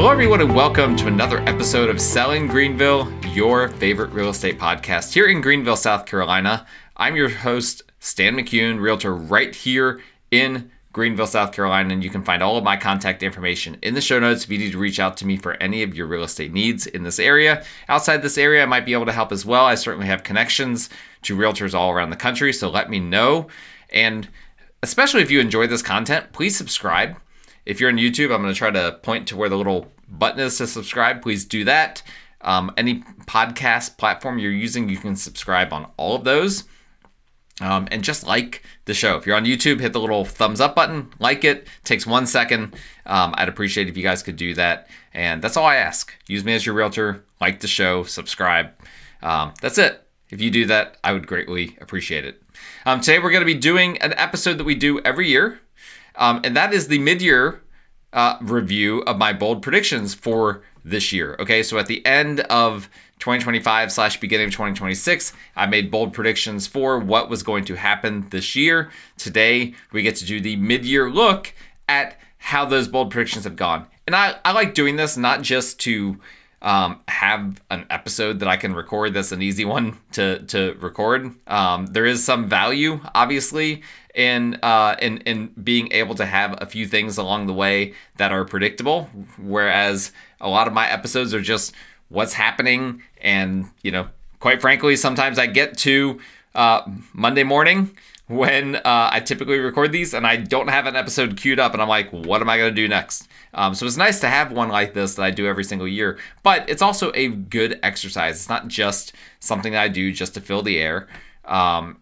Hello, everyone, and welcome to another episode of Selling Greenville, your favorite real estate podcast here in Greenville, South Carolina. I'm your host, Stan McCune, realtor right here in Greenville, South Carolina, and you can find all of my contact information in the show notes if you need to reach out to me for any of your real estate needs in this area. Outside this area, I might be able to help as well. I certainly have connections to realtors all around the country, so let me know. And especially if you enjoy this content, please subscribe. If you're on YouTube, I'm going to try to point to where the little button is to subscribe. Please do that. Any podcast platform you're using, you can subscribe on all of those. And just like the show. If you're on YouTube, hit the little thumbs up button, like it. Takes 1 second. I'd appreciate if you guys could do that. And that's all I ask. Use me as your realtor, like the show, subscribe. That's it. If you do that, I would greatly appreciate it. Today we're going to be doing an episode that we do every year. And that is the mid-year review of my bold predictions for this year. Okay, so at the end of 2025 / beginning of 2026, I made bold predictions for what was going to happen this year. Today, we get to do the mid-year look at how those bold predictions have gone. And I like doing this not just to have an episode that I can record that's an easy one to record. There is some value, obviously, in being able to have a few things along the way that are predictable, whereas a lot of my episodes are just what's happening. And, quite frankly, sometimes I get to Monday morning when I typically record these and I don't have an episode queued up and I'm like, what am I going to do next? So it's nice to have one like this that I do every single year, but it's also a good exercise. It's not just something that I do just to fill the air.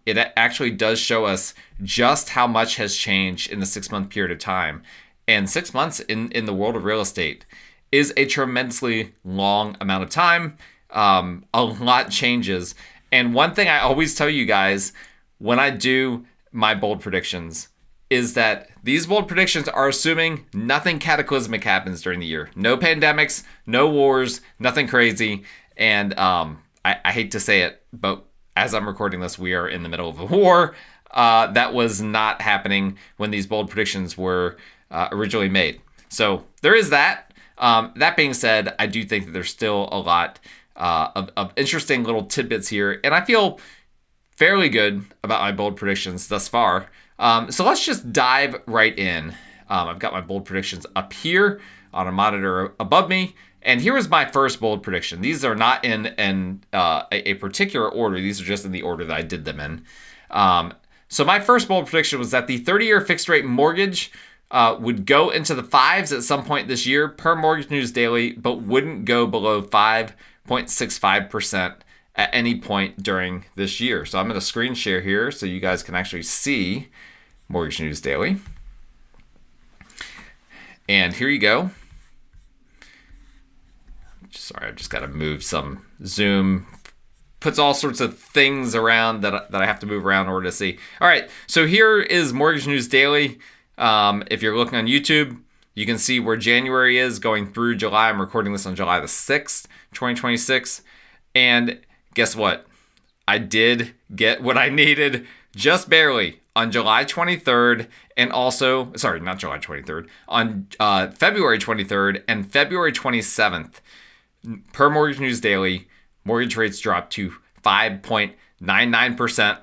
It actually does show us just how much has changed in the 6-month period of time. And 6 months in the world of real estate is a tremendously long amount of time. A lot changes. And one thing I always tell you guys when I do my bold predictions is that these bold predictions are assuming nothing cataclysmic happens during the year. No pandemics, no wars, nothing crazy. And I hate to say it, but as I'm recording this, we are in the middle of a war. That was not happening when these bold predictions were originally made. So there is that. That being said, I do think that there's still a lot of interesting little tidbits here. And I feel fairly good about my bold predictions thus far. So let's just dive right in. I've got my bold predictions up here on a monitor above me. And here is my first bold prediction. These are not in a particular order. These are just in the order that I did them in. So my first bold prediction was that the 30-year fixed rate mortgage would go into the 5s at some point this year per Mortgage News Daily, but wouldn't go below 5.65% at any point during this year. So I'm going to screen share here so you guys can actually see Mortgage News Daily. And here you go. Sorry, I've just got to move some Zoom. Puts all sorts of things around that I have to move around in order to see. All right, so here is Mortgage News Daily. If you're looking on YouTube, you can see where January is going through July. I'm recording this on July the 6th, 2026. And guess what? I did get what I needed just barely on July 23rd and also, sorry, not July 23rd, on February 23rd and February 27th. Per Mortgage News Daily, mortgage rates dropped to 5.99%.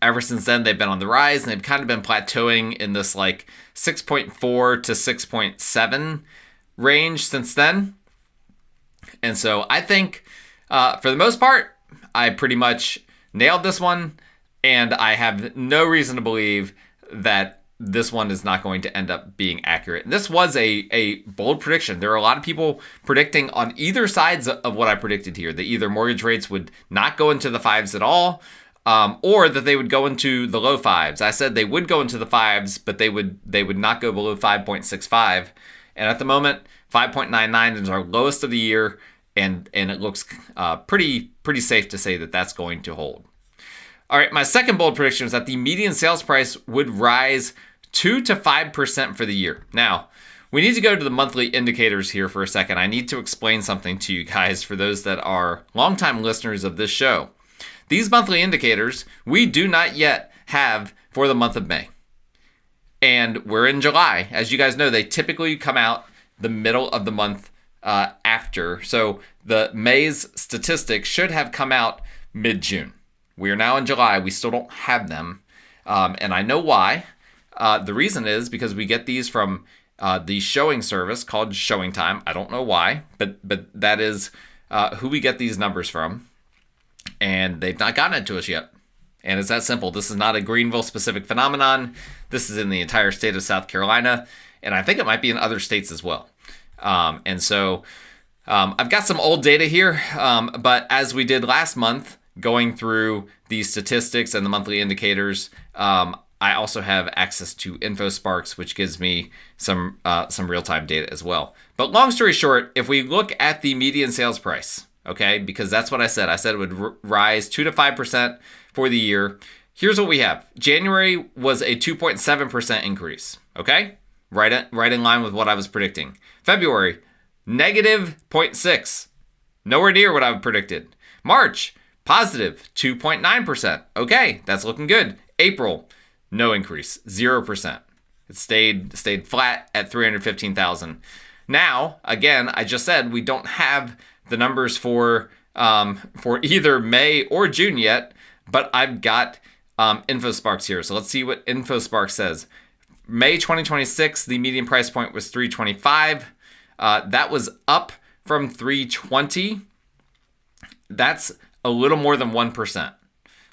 Ever since then, they've been on the rise and they've kind of been plateauing in this like 6.4 to 6.7 range since then. And so I think for the most part, I pretty much nailed this one, and I have no reason to believe that this one is not going to end up being accurate. This was a bold prediction. There are a lot of people predicting on either sides of what I predicted here, that either mortgage rates would not go into the 5s at all, or that they would go into the low 5s. I said they would go into the 5s, but they would not go below 5.65. And at the moment, 5.99 is our lowest of the year, and it looks pretty safe to say that that's going to hold. All right, my second bold prediction is that the median sales price would rise 2 to 5% for the year. Now, we need to go to the monthly indicators here for a second. I need to explain something to you guys for those that are longtime listeners of this show. These monthly indicators, we do not yet have for the month of May. And we're in July. As you guys know, they typically come out the middle of the month after. So the May's statistics should have come out mid-June. We are now in July. We still don't have them. And I know why. The reason is because we get these from the showing service called Showing Time. I don't know why, but that is who we get these numbers from. And they've not gotten it to us yet. And it's that simple. This is not a Greenville-specific phenomenon. This is in the entire state of South Carolina. And I think it might be in other states as well. And so I've got some old data here. But as we did last month, going through the statistics and the monthly indicators, I also have access to InfoSparks, which gives me some real-time data as well. But long story short, if we look at the median sales price, okay, because that's what I said. I said it would rise 2 to 5% for the year. Here's what we have. January was a 2.7% increase, okay? Right in line with what I was predicting. February, negative 0.6. Nowhere near what I predicted. March, positive 2.9%. Okay, that's looking good. April, no increase, 0%. It stayed flat at 315,000. Now, again, I just said we don't have the numbers for either May or June yet, but I've got InfoSparks here. So let's see what InfoSparks says. May 2026, the median price point was $325. That was up from $320. That's a little more than 1%.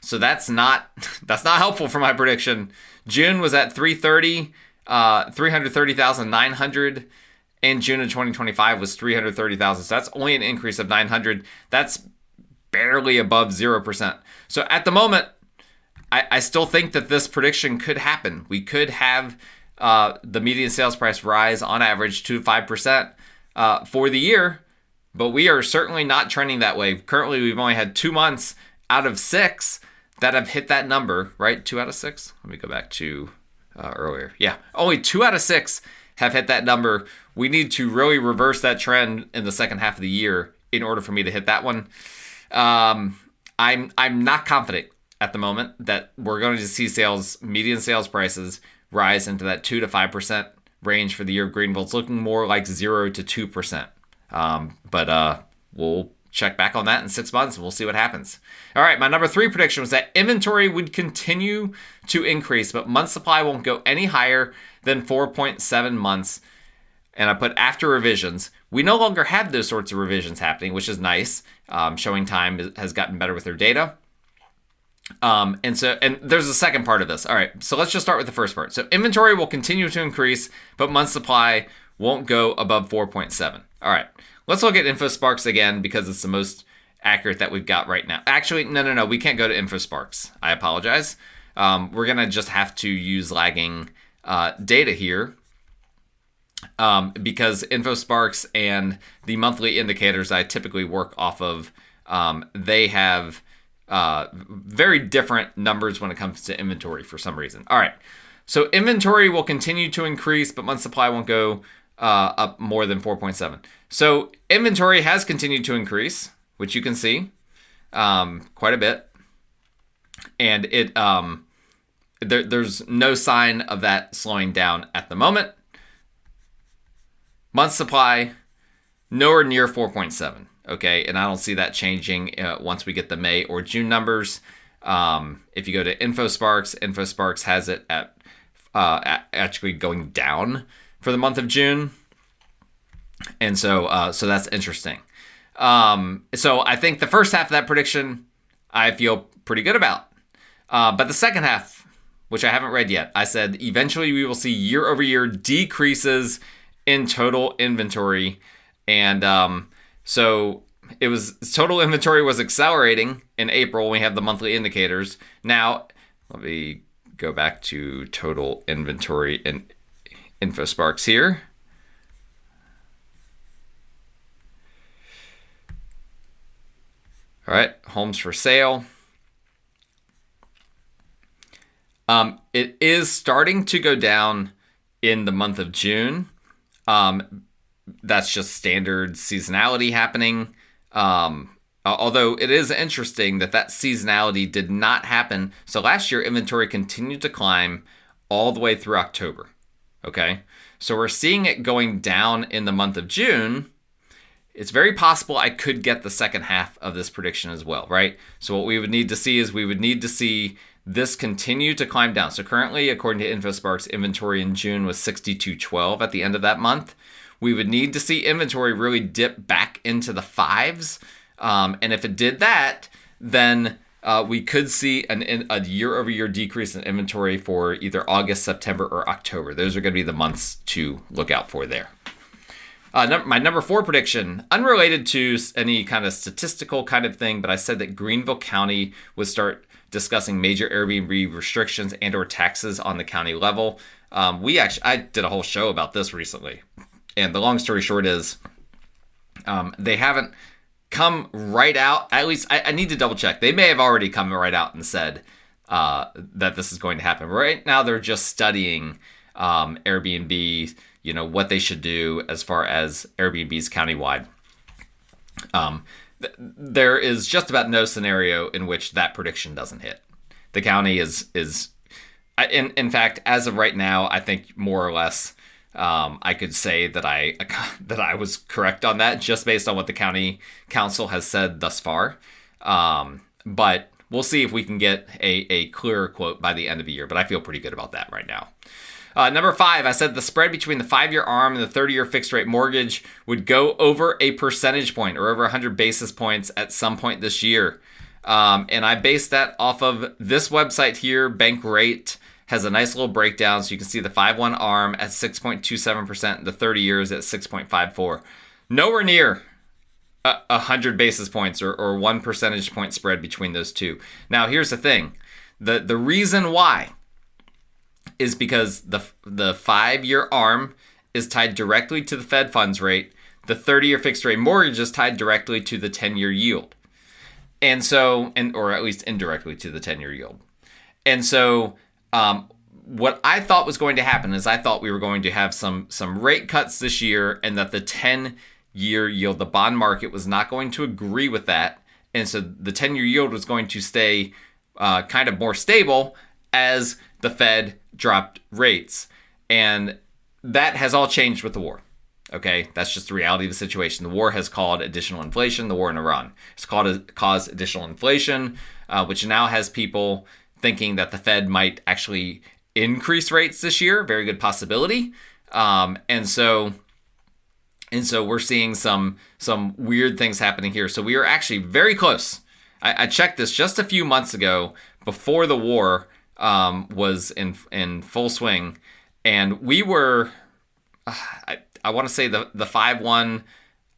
So that's not helpful for my prediction. June was at $330, 330,900. And June of 2025 was 330,000. So that's only an increase of 900. That's barely above 0%. So at the moment, I still think that this prediction could happen. We could have the median sales price rise on average 2 to 5% for the year, but we are certainly not trending that way. Currently, we've only had 2 months out of 6 that have hit that number, right? 2 out of 6? Let me go back to earlier. Yeah, only 2 out of 6 have hit that number. We need to really reverse that trend in the second half of the year in order for me to hit that one. I'm not confident at the moment that we're going to see median sales prices rise into that 2 to 5% range for the year of Greenville. It's looking more like 0 to 2%. But we'll check back on that in 6 months and we'll see what happens. All right, my number 3 prediction was that inventory would continue to increase, but month supply won't go any higher than 4.7 months. And I put after revisions. We no longer have those sorts of revisions happening, which is nice. Showing Time has gotten better with their data. And there's a second part of this. All right, so let's just start with the first part. So inventory will continue to increase, but month supply won't go above 4.7. All right, let's look at InfoSparks again because it's the most accurate that we've got right now. Actually, no, we can't go to InfoSparks. I apologize. We're going to just have to use lagging data here because InfoSparks and the monthly indicators I typically work off of, they have very different numbers when it comes to inventory for some reason. All right, so inventory will continue to increase, but month supply won't go up more than 4.7. So inventory has continued to increase, which you can see quite a bit, and there's no sign of that slowing down at the moment. Month supply, nowhere near 4.7. Okay, and I don't see that changing once we get the May or June numbers. If you go to InfoSparks has it at actually going down for the month of June, and so that's interesting. So I think the first half of that prediction I feel pretty good about, but the second half, which I haven't read yet, I said eventually we will see year-over-year decreases in total inventory, and so it was total inventory was accelerating in April. We have the monthly indicators. Now, let me go back to total inventory in InfoSparks here. All right, homes for sale. It is starting to go down in the month of June. That's just standard seasonality happening. Although it is interesting that seasonality did not happen. So last year, inventory continued to climb all the way through October. Okay. So we're seeing it going down in the month of June. It's very possible I could get the second half of this prediction as well, right? So what we would need to see is we would need to see this continue to climb down. So currently, according to InfoSpark's inventory in June was 6212 at the end of that month. We would need to see inventory really dip back into the fives. And if it did that, then we could see a year-over-year decrease in inventory for either August, September, or October. Those are going to be the months to look out for there. My number 4 prediction, unrelated to any kind of statistical kind of thing, but I said that Greenville County would start discussing major Airbnb restrictions and or taxes on the county level. I did a whole show about this recently. And the long story short is they haven't come right out. At least I need to double check. They may have already come right out and said that this is going to happen. Right now they're just studying Airbnb, what they should do as far as Airbnbs countywide. There is just about no scenario in which that prediction doesn't hit. The county is in fact, as of right now, I think more or less I could say that I was correct on that just based on what the county council has said thus far. But we'll see if we can get a clearer quote by the end of the year. But I feel pretty good about that right now. Number 5, I said the spread between the 5-year ARM and the 30-year fixed rate mortgage would go over a percentage point or over 100 basis points at some point this year. And I based that off of this website here. Bankrate has a nice little breakdown. So you can see the 5-1 ARM at 6.27%, the 30 years at 6.54. Nowhere near 100 basis points or 1 percentage point spread between those two. Now, here's the thing. The reason why is because the 5-year ARM is tied directly to the Fed funds rate. The 30-year fixed rate mortgage is tied directly to the 10-year yield. And so, or at least indirectly to the 10-year yield. And so, what I thought was going to happen is I thought we were going to have some rate cuts this year, and that the 10-year yield, the bond market, was not going to agree with that. And so the 10-year yield was going to stay kind of more stable as the Fed dropped rates. And that has all changed with the war. Okay, that's just the reality of the situation. The war has caused additional inflation. The war in Iran has caused additional inflation, which now has people thinking that the Fed might actually increase rates this year. Very good possibility. And so we're seeing some weird things happening here. So we are actually very close. I checked this just a few months ago before the war was in full swing, and we were. I want to say the 5-1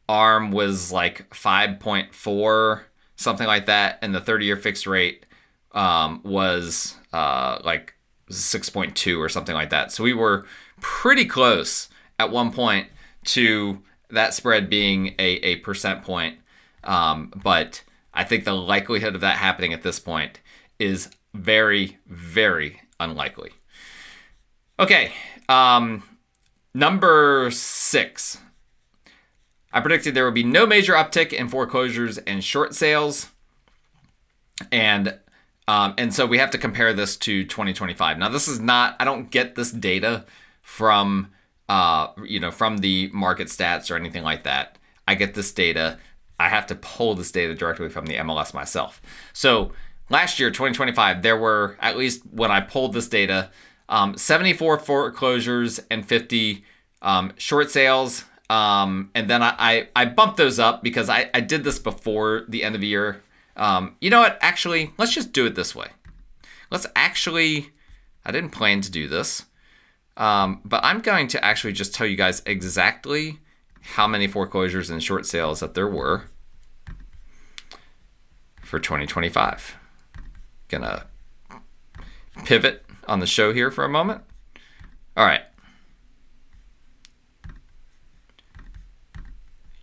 ARM was like 5.4, something like that, and the 30-year fixed rate was like 6.2 or something like that. So we were pretty close at one point to that spread being a percent point. But I think the likelihood of that happening at this point is very, very unlikely. Okay. Number 6. I predicted there would be no major uptick in foreclosures and short sales. And so we have to compare this to 2025. Now, this is not, I don't get this data from the market stats or anything like that. I get this data. I have to pull this data directly from the MLS myself. So last year, 2025, there were, at least when I pulled this data, 74 foreclosures and 50 short sales. And then I bumped those up because I did this before the end of the year. You know what? Actually, let's just do it this way. I didn't plan to do this. But I'm going to actually just tell you guys exactly how many foreclosures and short sales that there were for 2025. Gonna pivot on the show here for a moment. All right.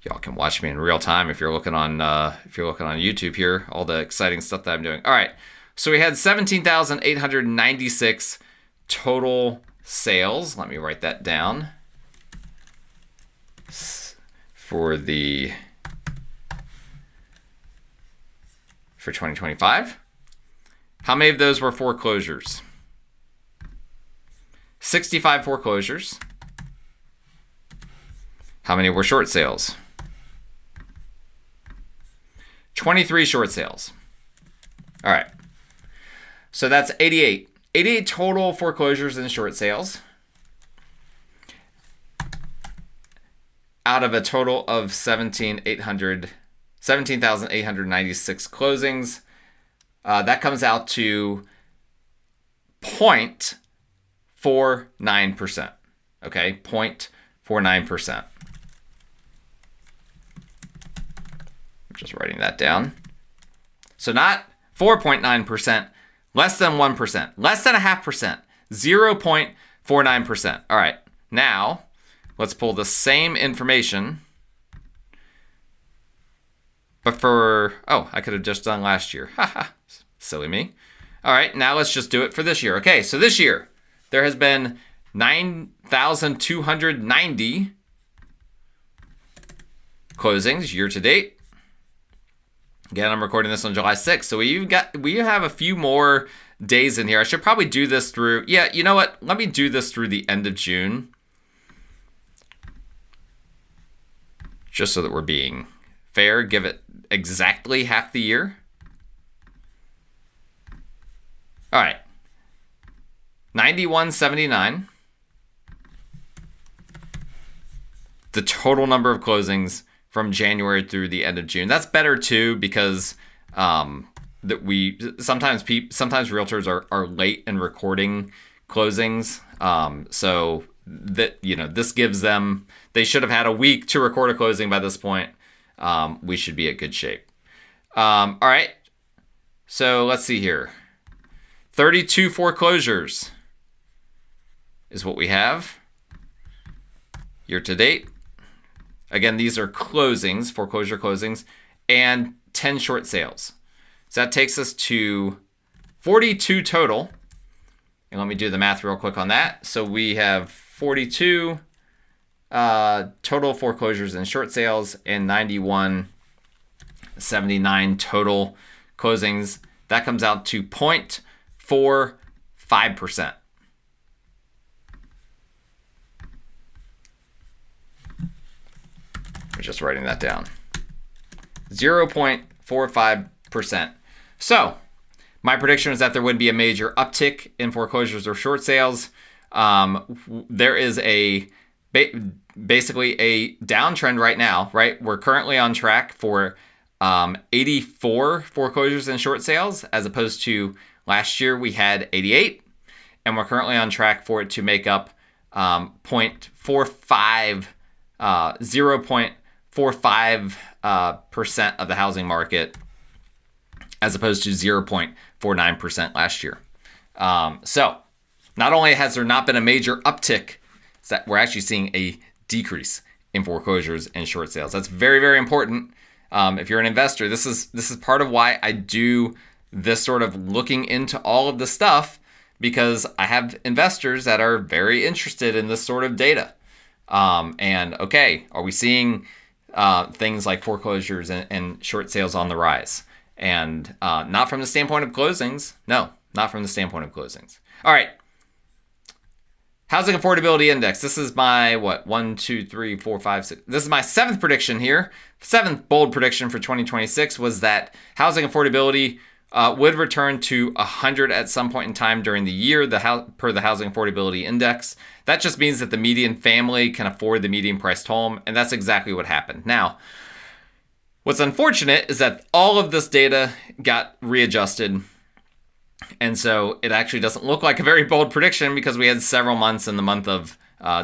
Y'all can watch me in real time if you're looking on YouTube here, all the exciting stuff that I'm doing. All right. So we had 17,896 total sales. Let me write that down. For 2025. How many of those were foreclosures? 65 foreclosures. How many were short sales? 23 short sales. All right. So that's 88. 88 total foreclosures and short sales out of a total of 17,896 closings. That comes out to 0.49%. Okay, 0.49%. I'm just writing that down. So not 4.9%, less than 1%, less than 0.5%, 0.49%. All right, now let's pull the same information, but for, I could have just done last year. Haha, silly me. All right, now let's just do it for this year. Okay, so this year, there has been 9,290 closings year to date. Again, I'm recording this on July 6th, so we have a few more days in here. I should probably do this through, you know what? Let me do this through the end of June, just so that we're being fair. Give it exactly half the year. All right, 9179. The total number of closings from January through the end of June. That's better too, because that we sometimes realtors are late in recording closings. So that, this gives them, they should have had a week to record a closing by this point. We should be at good shape. All right. So let's see here. 32 foreclosures is what we have year to date. Again, these are closings, foreclosure closings, and 10 short sales. So that takes us to 42 total. And let me do the math real quick on that. So we have 42 total foreclosures and short sales and 9179 total closings. That comes out to 0.45%. I'm just writing that down. 0.45%. So my prediction is that there wouldn't be a major uptick in foreclosures or short sales. There is basically a downtrend right now, right? We're currently on track for 84 foreclosures and short sales, as opposed to last year we had 88. And we're currently on track for it to make up 0.45% of the housing market, as opposed to 0.49% last year. So not only has there not been a major uptick, it's that we're actually seeing a decrease in foreclosures and short sales. That's very, very important. If you're an investor, this is part of why I do this sort of looking into all of the stuff, because I have investors that are very interested in this sort of data. And okay, are we seeing things like foreclosures and short sales on the rise? And not from the standpoint of closings. No, not from the standpoint of closings. All right. Housing Affordability Index. This is my, 1, 2, 3, 4, 5, 6. This is my seventh prediction here. Seventh bold prediction for 2026 was that housing affordability would return to 100 at some point in time during the year, per the Housing Affordability Index. That just means that the median family can afford the median priced home, and that's exactly what happened. Now, what's unfortunate is that all of this data got readjusted, and so it actually doesn't look like a very bold prediction, because we had several months in the month of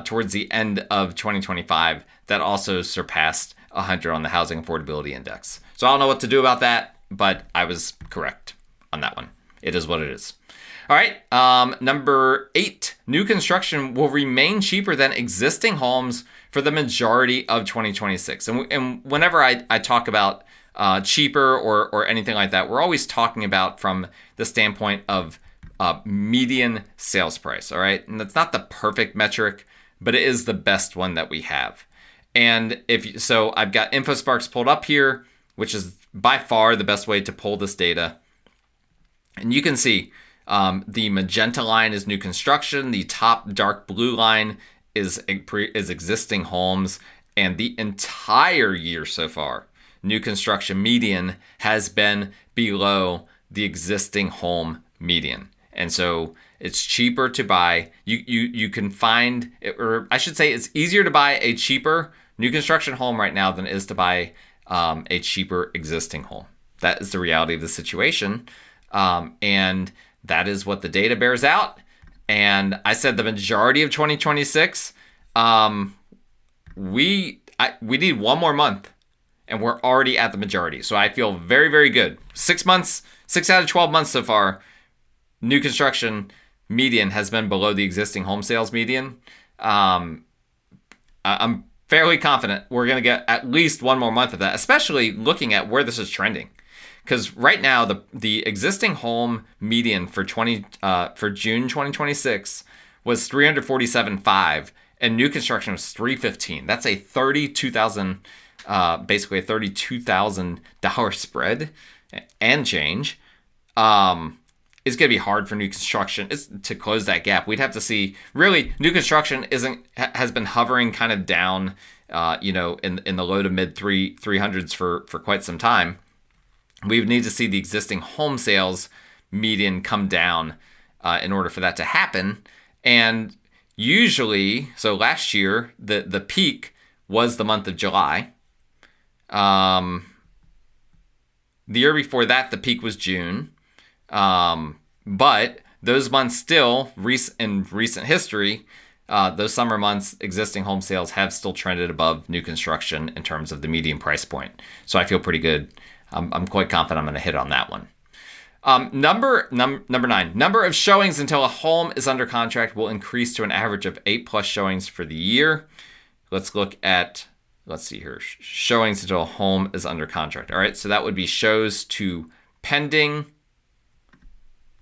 towards the end of 2025 that also surpassed 100 on the Housing Affordability Index. So I don't know what to do about that, but I was correct on that one. It is what it is. All right, number 8, new construction will remain cheaper than existing homes for the majority of 2026. And whenever I talk about cheaper or anything like that, we're always talking about from the standpoint of median sales price, all right? And that's not the perfect metric, but it is the best one that we have. And so I've got InfoSparks pulled up here, which is by far the best way to pull this data. And you can see the magenta line is new construction. The top dark blue line is existing homes. And the entire year so far, new construction median has been below the existing home median. And so it's cheaper to buy. You can find, or I should say it's easier to buy a cheaper new construction home right now than it is to buy a cheaper existing home. That is the reality of the situation. And that is what the data bears out. And I said the majority of 2026, we need one more month and we're already at the majority. So I feel very, very good. 6 months, 6 out of 12 months so far, new construction median has been below the existing home sales median. I'm fairly confident we're going to get at least one more month of that, especially looking at where this is trending. Because right now, the existing home median for June 2026 was 347.5, and new construction was 315. That's a basically a $32,000 spread and change. It's going to be hard for new construction to close that gap. We'd have to see, really, new construction has been hovering kind of down, in the low to mid 300s for quite some time. We would need to see the existing home sales median come down in order for that to happen. And usually, so last year, the peak was the month of July. The year before that, the peak was June. But those months still, in recent history, those summer months, existing home sales have still trended above new construction in terms of the median price point. So I feel pretty good. I'm quite confident I'm going to hit on that one. Number 9, number of showings until a home is under contract will increase to an average of 8+ showings for the year. Let's see here. Showings until a home is under contract. All right, so that would be shows to pending.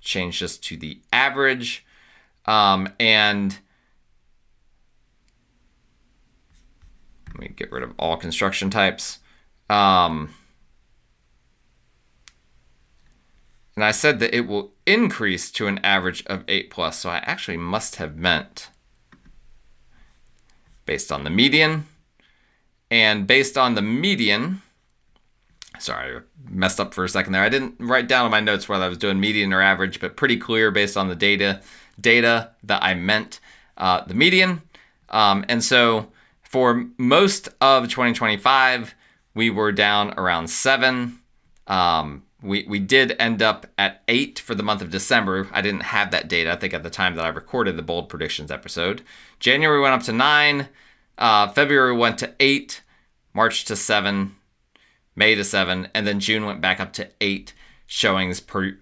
Change this to the average. And let me get rid of all construction types. And I said that it will increase to an average of 8+. So I actually must have meant based on the median. And based on the median, sorry, I messed up for a second there. I didn't write down on my notes whether I was doing median or average, but pretty clear based on the data that I meant the median. And so for most of 2025, we were down around 7. We did end up at 8 for the month of December. I didn't have that data, I think, at the time that I recorded the Bold Predictions episode. January went up to 9. February went to 8. March to 7. May to 7. And then June went back up to 8 showings before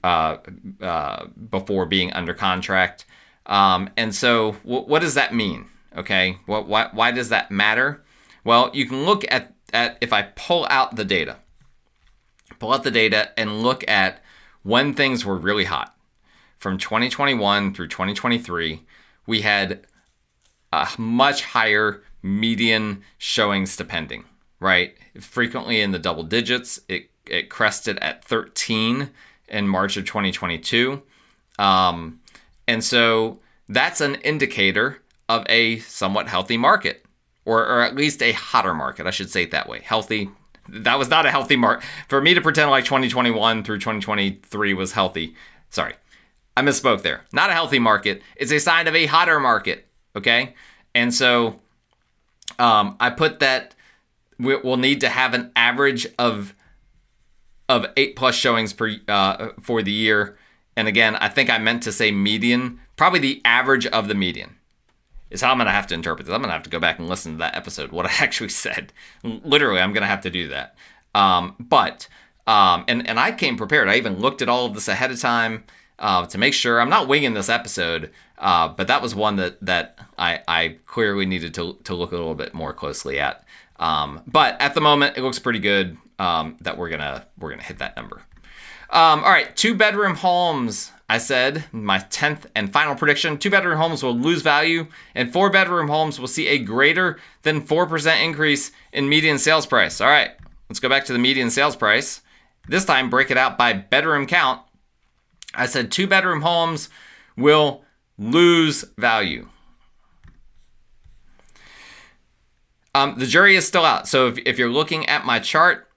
being under contract. And so what does that mean? Okay, why does that matter? Well, you can look at if I pull out the data and look at when things were really hot. From 2021 through 2023, we had a much higher median showings to pending, right? Frequently in the double digits. It crested at 13 in March of 2022. And so that's an indicator of a somewhat healthy market, or at least a hotter market. I should say it that way. Healthy. That was not a healthy market. For me to pretend like 2021 through 2023 was healthy. Sorry, I misspoke there. Not a healthy market. It's a sign of a hotter market, okay? And so I put that we'll need to have an average of 8+ showings for the year. And again, I think I meant to say median. Probably the average of the median is how I'm going to have to interpret this. I'm going to have to go back and listen to that episode, what I actually said. Literally, I'm going to have to do that. And I came prepared. I even looked at all of this ahead of time to make sure. I'm not winging this episode, but that was one that I clearly needed to look a little bit more closely at. But at the moment, it looks pretty good that we're gonna hit that number. All right, 2-bedroom homes. I said my 10th and final prediction: 2-bedroom homes will lose value, and 4-bedroom homes will see a greater than 4% increase in median sales price. All right, let's go back to the median sales price. This time, break it out by bedroom count. I said 2-bedroom homes will lose value. The jury is still out. So if you're looking at my chart,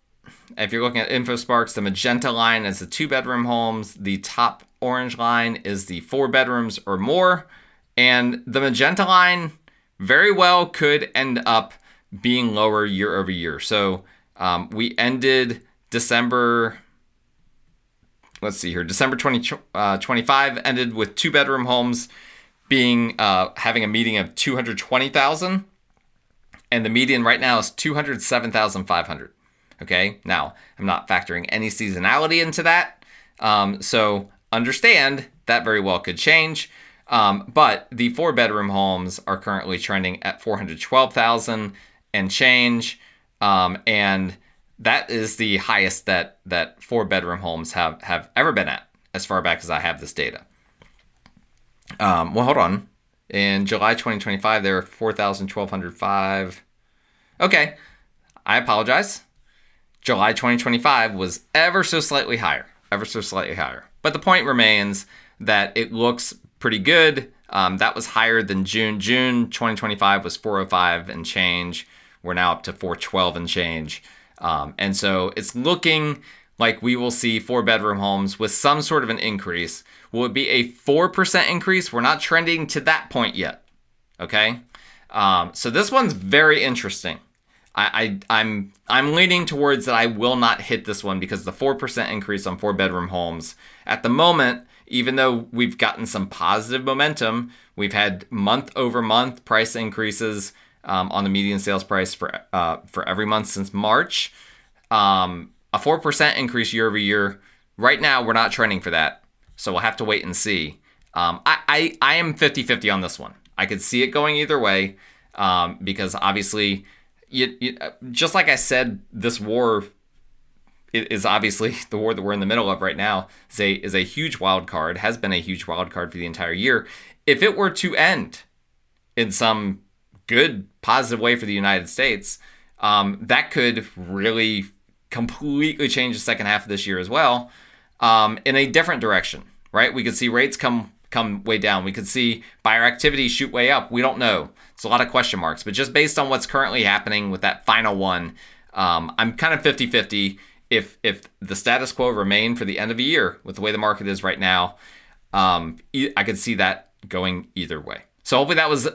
if you're looking at InfoSparks, the magenta line is the 2-bedroom homes. The top orange line is the 4 bedrooms or more. And the magenta line very well could end up being lower year over year. So we ended December 2025 ended with 2-bedroom homes being having a median of 220,000, and the median right now is 207,500. Okay, now I'm not factoring any seasonality into that, so understand that very well could change. But the 4-bedroom homes are currently trending at 412,000 and change, and that is the highest that 4-bedroom homes have ever been at, as far back as I have this data. Well, hold on. In July 2025, there were 4,105. Okay, I apologize. July 2025 was ever so slightly higher. But the point remains that it looks pretty good. That was higher than June. June 2025 was 405 and change. We're now up to 412 and change. And so it's looking like we will see 4-bedroom homes with some sort of an increase. Will it be a 4% increase? We're not trending to that point yet. Okay. So this one's very interesting. I'm leaning towards that I will not hit this one because the 4% increase on 4-bedroom homes at the moment, even though we've gotten some positive momentum, we've had month over month price increases on the median sales price for every month since March. A 4% increase year over year. Right now, we're not trending for that. So we'll have to wait and see. I am 50-50 on this one. I could see it going either way because obviously, just like I said, this war is obviously the war that we're in the middle of right now is a huge wild card, has been a huge wild card for the entire year. If it were to end in some good, positive way for the United States, that could really completely change the second half of this year as well, in a different direction, right? We could see rates come way down. We could see buyer activity shoot way up. We don't know. It's a lot of question marks, but just based on what's currently happening with that final one, I'm kind of 50-50. If the status quo remained for the end of the year with the way the market is right now, I could see that going either way. So hopefully that was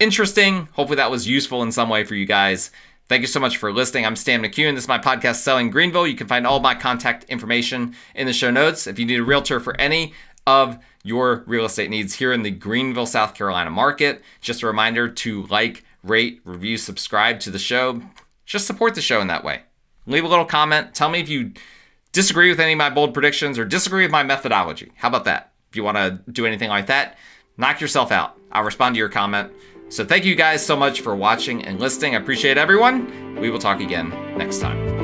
interesting. Hopefully that was useful in some way for you guys. Thank you so much for listening. I'm Stan McCune. This is my podcast, Selling Greenville. You can find all of my contact information in the show notes. If you need a realtor for any of your real estate needs here in the Greenville, South Carolina market, just a reminder to like, rate, review, subscribe to the show. Just support the show in that way. Leave a little comment. Tell me if you disagree with any of my bold predictions or disagree with my methodology. How about that? If you want to do anything like that, knock yourself out. I'll respond to your comment. So thank you guys so much for watching and listening. I appreciate everyone. We will talk again next time.